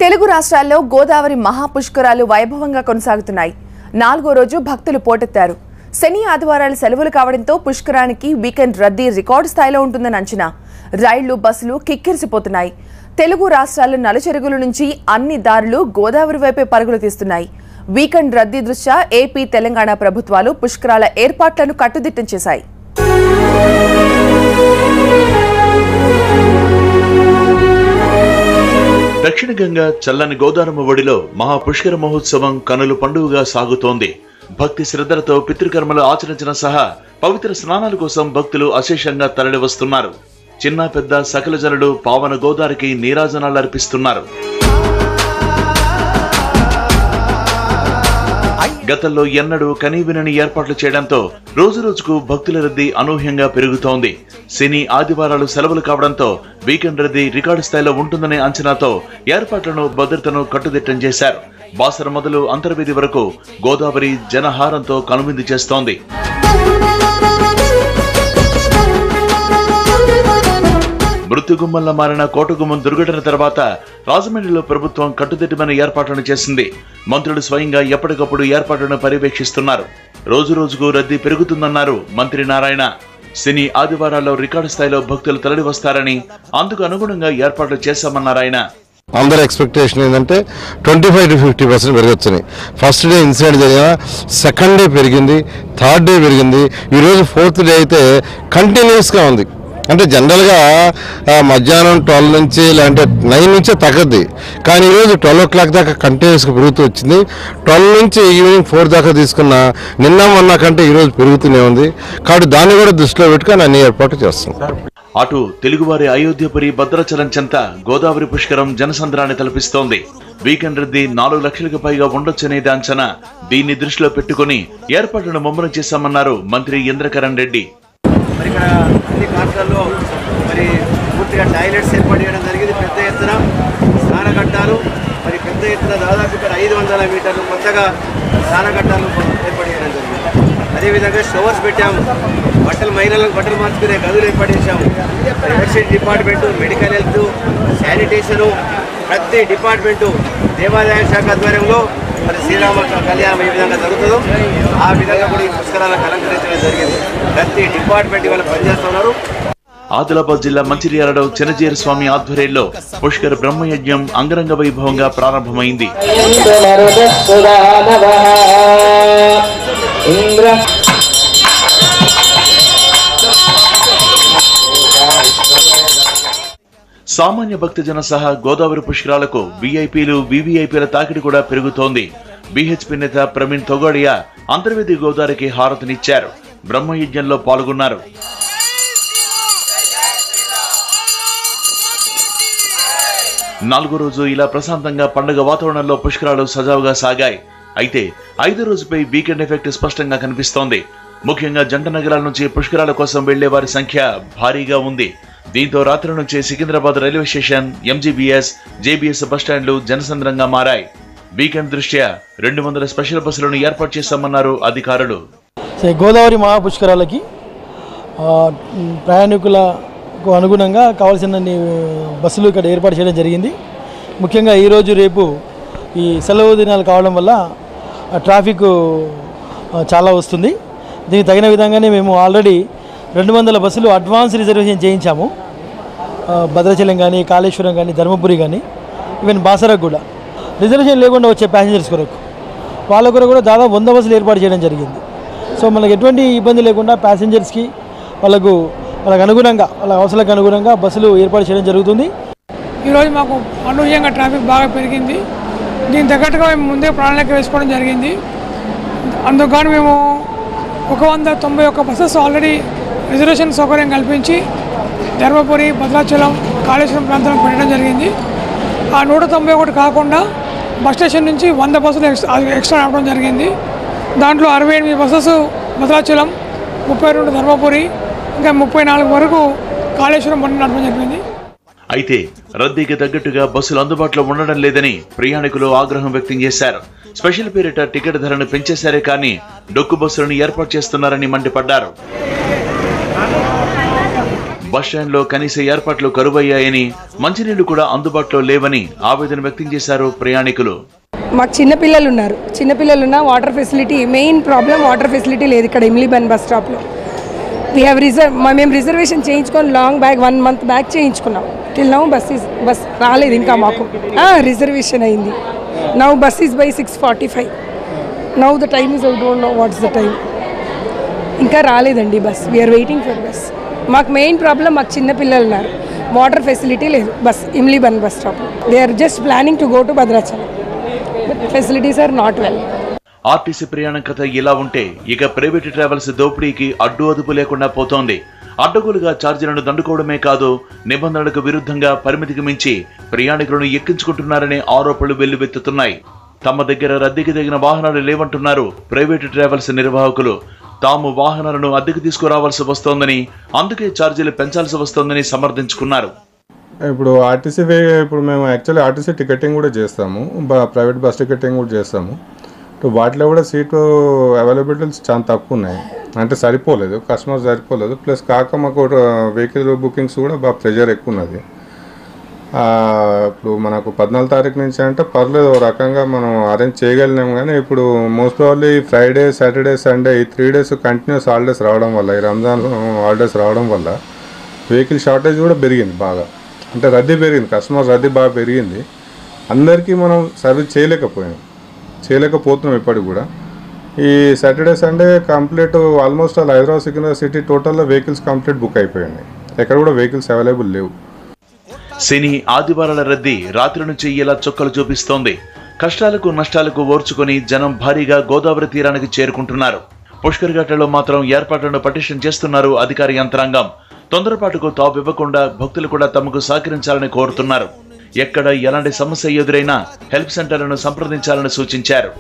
తెలుగు రాష్ట్రాల్లో గోదావరి మహాపుష్కరాలు వైభవంగా కొనసాగుతున్నాయి. 4వ రోజు భక్తులు పోటెత్తారు. శని ఆదివారాల సెలవులు కావడంతో పుష్కరానికి వీకెండ్ రద్దీ రికార్డు స్థాయిలో ఉంటుందని అంచనా. రైళ్లు, బస్సులు కిక్కిరిసిపోతున్నాయి. తెలుగు రాష్ట్రాల నలుచెరుగుల నుంచి అన్ని దారులు గోదావరి వైపే పరుగులు తీస్తున్నాయి. వీకెండ్ రద్దీ దృష్ట్యా ఏపీ, తెలంగాణ ప్రభుత్వాలు పుష్కరాల ఏర్పాట్లను కట్టుదిట్టం చేశాయి. దక్షిణ గంగా చల్లని గోదావరి ఒడిలో మహాపుష్కర మహోత్సవం కనుల పండుగగా సాగుతోంది. భక్తి శ్రద్ధలతో పితృకర్మలు ఆచరించిన సహా పవిత్ర స్నానాల కోసం భక్తులు అశేషంగా తరలివస్తున్నారు. చిన్న పెద్ద సకల జనులు పావన గోదావరికి నీరాజనాలు అర్పిస్తున్నారు. గతంలో ఎన్నడూ కనీవినని ఏర్పాట్లు చేయడంతో రోజు రోజుకు భక్తుల రద్దీ అనూహ్యంగా పెరుగుతోంది. శని ఆదివారాలు సెలవులు కావడంతో వీకెండ్ రద్దీ రికార్డు స్థాయిలో ఉంటుందనే అంచనాతో ఏర్పాట్లను, భద్రతను కట్టుదిట్టం చేశారు. బాసర మొదలు అంతర్వేది వరకు గోదావరి జనహారంతో కనువిందు చేస్తోంది. మృత్యుగుమ్మల్లా మారిన కోటగుమ్మం దుర్ఘటన తర్వాత రాజమండ్రిలో ప్రభుత్వం కట్టుదిట్టమైన ఏర్పాట్లను చేసింది. మంత్రులు స్వయంగా ఎప్పటికప్పుడు ఏర్పాట్లను పర్యవేక్షిస్తున్నారు. రోజు రోజుకు రద్దీ పెరుగుతుందన్నారు మంత్రి నారాయణ. శని ఆదివారాల్లో రికార్డు స్థాయిలో భక్తులు తరలి వస్తారని, అందుకు అనుగుణంగా ఏర్పాట్లు చేశామన్నారు ఆయన. అందరి ఎక్స్పెక్టేషన్ ఏంటంటే 25 to 50% పెరగొచ్చుని. ఫస్ట్ డే ఇన్సిడెంట్ జరిగిన, సెకండ్ డే పెరిగింది, థర్డ్ డే పెరిగింది, ఈరోజు 4th డే అయితే కంటిన్యూస్గా ఉంది. అంటే జనరల్గా మధ్యాహ్నం 12 నుంచి లేదంటే 9 నుంచే తగ్గద్ది, కానీ ఈరోజు 12 o'clock దాకా కంటిన్యూస్గా పెరుగుతూ వచ్చింది. 12 నుంచి ఈవినింగ్ 4 దాకా తీసుకున్న నిన్న మొన్న కంటే ఈరోజు పెరుగుతూనే ఉంది. కాబట్టి దాన్ని కూడా దృష్టిలో పెట్టుకొని అన్ని ఏర్పాట్లు చేస్తున్నాం. అటు తెలుగువారి అయోధ్యపురి భద్రాచలం చెంత గోదావరి పుష్కరం జనసంద్రాన్ని తలపిస్తోంది. వీకెండ్ రద్దీ 4 లక్షలకు పైగా ఉండొచ్చనేది అంచనా. దీన్ని దృష్టిలో పెట్టుకుని ఏర్పాట్లను ముమ్మరం చేశామన్నారు మంత్రి ఇంద్రకరణ్ రెడ్డి. మరి ఇక్కడ అన్ని కాంట్రాల్లో మరి పూర్తిగా టాయిలెట్స్ ఏర్పాటు చేయడం జరిగింది. పెద్ద ఎత్తున స్నానఘట్టాలు, మరి పెద్ద ఎత్తున దాదాపు ఇక్కడ 500 మీటర్లు కొత్తగా స్నానఘట్టాలు ఏర్పాటు చేయడం జరిగింది. అదేవిధంగా షవర్స్ పెట్టాము, మహిళలకు బట్టలు మార్చుకునే గదులు ఏర్పాటు చేశాము. University department, medical health, sanitation, ప్రతి డిపార్ట్మెంటు దేవాదాయ శాఖ ఆధ్వర్యంలో మరి శ్రీరామ కళ్యాణం ఏ విధంగా జరుగుతుందో ఆ విధంగా కూడా ఈ పుష్కరాలకు అలంకరించడం జరిగింది. ప్రతి డిపార్ట్మెంట్ ఇవాళ పనిచేస్తున్నారు. ఆదిలాబాద్ జిల్లా మంచిర్యాలలో చినజీర స్వామి ఆధ్వర్యంలో పుష్కర బ్రహ్మయజ్ఞం అంగరంగ వైభవంగా ప్రారంభమైంది. సామాన్య భక్తజన సహా గోదావరి పుష్కరాలకు వీఐపీలు, వీవీఐపీల తాకిడి కూడా పెరుగుతోంది. బీహెచ్పీ నేత ప్రవీణ్ తొగాడియా అంతర్వేది గోదావరికి హారతినిచ్చారు. బ్రహ్మయజ్ఞంలో పాల్గొన్నారు. నాలుగో రోజు ఇలా ప్రశాంతంగా పండుగ వాతావరణంలో పుష్కరాలు సజావుగా సాగాయి. అయితే 5వ రోజుపై వీకెండ్ ఎఫెక్ట్ స్పష్టంగా కనిపిస్తోంది. ముఖ్యంగా జంట నగరాల నుంచి పుష్కరాల కోసం వెళ్లే వారి సంఖ్య భారీగా ఉంది. దీంతో రాత్రి నుంచి Secunderabad railway station, MGBS, JBS బస్టాండ్లు జనసంద్రంగా మారాయి. వీకెండ్ దృష్ట్యా 200 స్పెషల్ బస్సులను ఏర్పాటు చేశామన్నారు అధికారులు. గోదావరి మహాపుష్కరాలకి ప్రయాణికులకు అనుగుణంగా కావాల్సిన బస్సులు ఇక్కడ ఏర్పాటు చేయడం జరిగింది. ముఖ్యంగా ఈరోజు, రేపు ఈ సెలవు దినాలు కావడం వల్ల ట్రాఫిక్ చాలా వస్తుంది. దీనికి తగిన విధంగానే మేము ఆల్రెడీ 200 బస్సులు అడ్వాన్స్ రిజర్వేషన్ చేయించాము. భద్రాచలం కానీ, కాళేశ్వరం కానీ, ధర్మపురి కానీ, ఈవెన్ బాసరకు కూడా రిజర్వేషన్ లేకుండా వచ్చే ప్యాసింజర్స్ కొరకు వాళ్ళ కొరకు కూడా దాదాపు 100 బస్సులు ఏర్పాటు చేయడం జరిగింది. సో మనకు ఎటువంటి ఇబ్బంది లేకుండా ప్యాసింజర్స్కి వాళ్ళకు అనుగుణంగా, వాళ్ళ అవసరాలకు అనుగుణంగా బస్సులు ఏర్పాటు చేయడం జరుగుతుంది. ఈరోజు మాకు అనూహ్యంగా ట్రాఫిక్ బాగా పెరిగింది. దీని తగ్గట్టుగా మేము ముందే ప్రణాళిక వేసుకోవడం జరిగింది. అందుకని మేము 191 బస్సెస్ ఆల్రెడీ రిజర్వేషన్ సౌకర్యం కల్పించి ధర్మపురి, భద్రాచలం, కాళేశ్వరం ప్రాంతంలో పెట్టడం జరిగింది. ఆ 191 కాకుండా బస్ స్టేషన్ నుంచి 100 బస్సులు ఎక్స్ట్రా రావడం జరిగింది. దాంట్లో 68 బస్సెస్ భద్రాచలం, 32 ధర్మపురి, ఇంకా 34 వరకు కాళేశ్వరం బండి నడపడం జరిగింది. అయితే రద్దీకి తగ్గట్టుగా బస్సులు అందుబాటులో ఉండడం లేదని ప్రయాణికులు ఆగ్రహం వ్యక్తం చేశారు. స్పెషల్ పేరిట టికెట్ ధరను పెంచేశారే కానీ డొక్కు బస్సులను ఏర్పాటు చేస్తున్నారని మండిపడ్డారు. బస్టాండ్లో కనీస ఏర్పాట్లు కరువయ్యాయని, మంచినీళ్లు కూడా అందుబాటులో లేవని ఆవేదన వ్యక్తం చేశారు ప్రయాణికులు. మాకు చిన్నపిల్లలు ఉన్నారు, చిన్నపిల్లలున్న water facility, main problem water facility లేదు ఇక్కడ ఇమ్లీబన్ బస్ స్టాప్లో. మేము రిజర్వేషన్ చేయించుకొని లాంగ్ బ్యాక్ 1 month బ్యాక్ చేయించుకున్నాం. టిల్ నౌ బస్ రాలేదు ఇంకా మాకు. రిజర్వేషన్ అయింది. Now bus is by 6:45. Now the time is I don't know what's the time. ఇంకా రాలేదండి bus. We're waiting for bus. మాకు మెయిన్ ప్రాబ్లం మాకు చిన్నపిల్లలు ఉన్నారు, వాటర్ ఫెసిలిటీ లేదు. Bus Imlibun bus stop. They are just planning to go to Bhadrachalam, but facilities are not well. RTC ప్రయాణం కథ ఇలా ఉంటే ఇక ప్రైవేట్ ట్రావెల్స్ దోపిడీకి అడ్డు అదుపు లేకుండా పోతోంది. అడ్డగోలుగా ఛార్జీలను దండుకోవడమే కాదు, నిబంధనలకు విరుద్ధంగా పరిమితికి మించి ప్రయాణికులను ఎక్కించుకుంటున్నారనే ఆరోపణలు వెల్లువెత్తుతున్నాయి. తమ దగ్గర రద్దీకి తగిన వాహనాలు లేవంటున్నారు ప్రైవేటు ట్రావెల్స్ నిర్వాహకులు. తాము వాహనాలను అద్దెకు తీసుకురావాల్సి వస్తోందని, అందుకే ఛార్జీలు పెంచాల్సి వస్తోందని సమర్థించుకున్నారు. ఇప్పుడు ఇప్పుడు మేము యాక్చువల్లీ ఆర్టీసీ టికెటింగ్ కూడా చేస్తాము, ప్రైవేట్ బస్ టికెటింగ్ కూడా చేస్తాము. వాటిలో కూడా సీటు అవైలబిలిటీస్ చాలా తక్కువ ఉన్నాయి, అంటే సరిపోలేదు, కస్టమర్స్ సరిపోలేదు. ప్లస్ కాక మాకు వెహికల్ బుకింగ్స్ కూడా బాగా ప్రెషర్ ఎక్కువ ఉన్నది. ఇప్పుడు మనకు 14 తారీఖు నుంచి అంటే పర్లేదు, ఒక రకంగా మనం అరేంజ్ చేయగలిగినాం. కానీ ఇప్పుడు most probably Friday, Saturday, Sunday ఈ 3 days కంటిన్యూస్ హాలిడేస్ రావడం వల్ల, ఈ రంజాన్ హాలిడేస్ రావడం వల్ల వెహికల్ షార్టేజ్ కూడా పెరిగింది బాగా. అంటే రద్దీ పెరిగింది, కస్టమర్స్ రద్దీ బాగా పెరిగింది. అందరికీ మనం సర్వీస్ చేయలేకపోతున్నాం ఇప్పటికి కూడా. ఈ Saturday, Sunday complete almost Hyderabad, Secunderabad city టోటల్లో వెహికల్స్ కంప్లీట్ బుక్ అయిపోయింది. ఎక్కడ కూడా వెహికల్స్ అవైలబుల్ లేవు. శని, ఆదివారాల రద్దీ రాత్రి నుంచి ఇలా చుక్కలు చూపిస్తోంది. కష్టాలకు నష్టాలకు ఓర్చుకొని జనం భారీగా గోదావరి తీరానికి చేరుకుంటున్నారు. పుష్కర్ ఘాట్లలో మాత్రం ఏర్పాట్లను పటిష్టం చేస్తున్నారు అధికార యంత్రాంగం. తొందరపాటుకు తావివ్వకుండా భక్తులు కూడా తమకు సహకరించాలని కోరుతున్నారు. ఎక్కడ ఎలాంటి సమస్య ఎదురైనా హెల్ప్ సెంటర్లను సంప్రదించాలని సూచించారు.